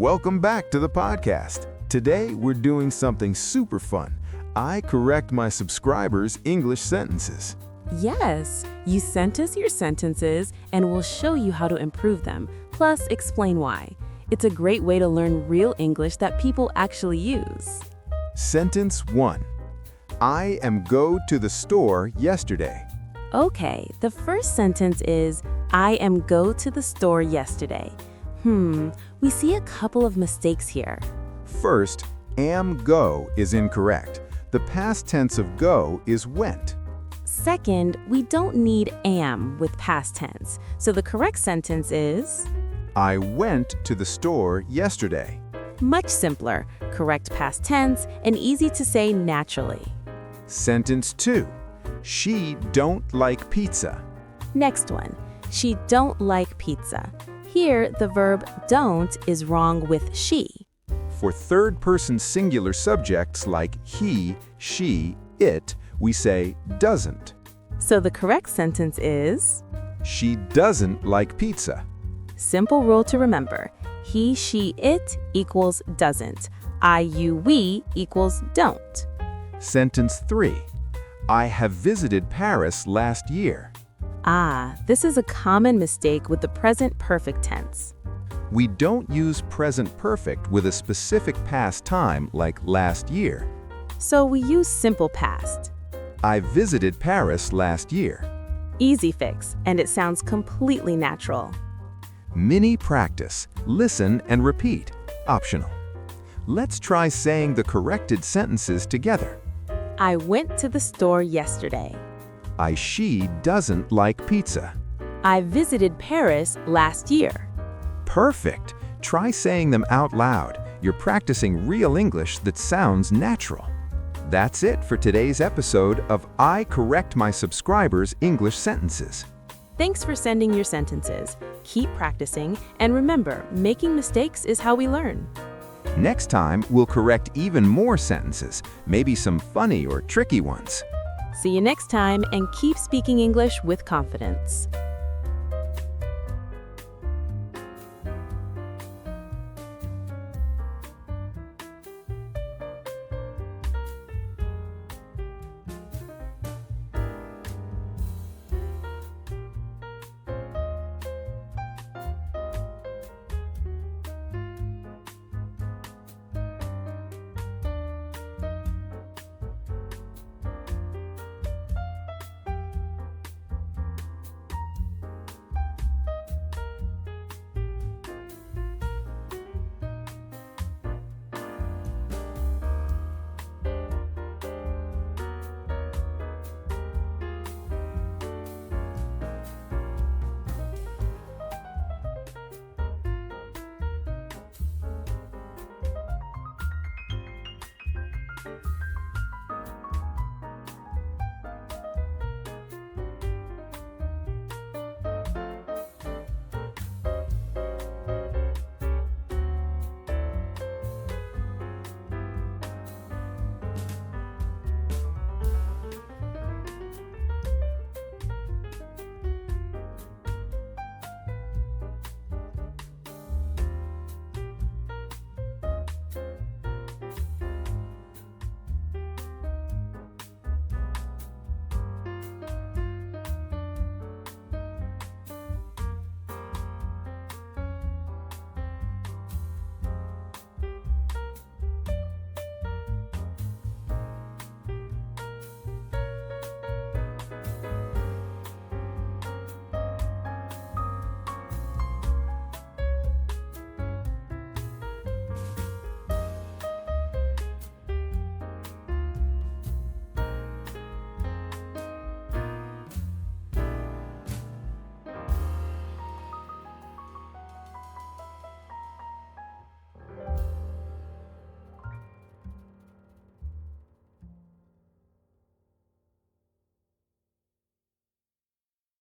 Welcome back to the podcast. Today, we're doing something super fun. I correct my subscribers' English sentences. Yes, you sent us your sentences and we'll show you how to improve them, plus explain why. It's a great way to learn real English that people actually use. Sentence 1. I am go to the store yesterday. Okay, the first sentence is, I am go to the store yesterday. We see a couple of mistakes here. First, am go is incorrect. The past tense of go is went. Second, we don't need am with past tense, so the correct sentence is I went to the store yesterday. much simpler, correct past tense, and easy to say naturally. Sentence 2. She don't like pizza. Next one, she don't like pizza. Here, the verb don't is wrong with she. For third-person singular subjects like he, she, it, we say doesn't. So the correct sentence is She doesn't like pizza. simple rule to remember. He, she, it equals doesn't. I, you, we equals don't. Sentence 3. I have visited Paris last year. This is a common mistake with the present perfect tense. We don't use present perfect with a specific past time like last year. So we use simple past. I visited Paris last year. Easy fix, and it sounds completely natural. Mini practice. Listen and repeat. Optional. Let's try saying the corrected sentences together. I went to the store yesterday. She doesn't like pizza. I visited Paris last year. Perfect. Try saying them out loud. You're practicing real English that sounds natural. That's it for today's episode of I Correct My Subscribers' English Sentences. Thanks for sending your sentences. Keep practicing, and remember, making mistakes is how we learn. Next time, we'll correct even more sentences, maybe some funny or tricky ones. See you next time, and keep speaking English with confidence.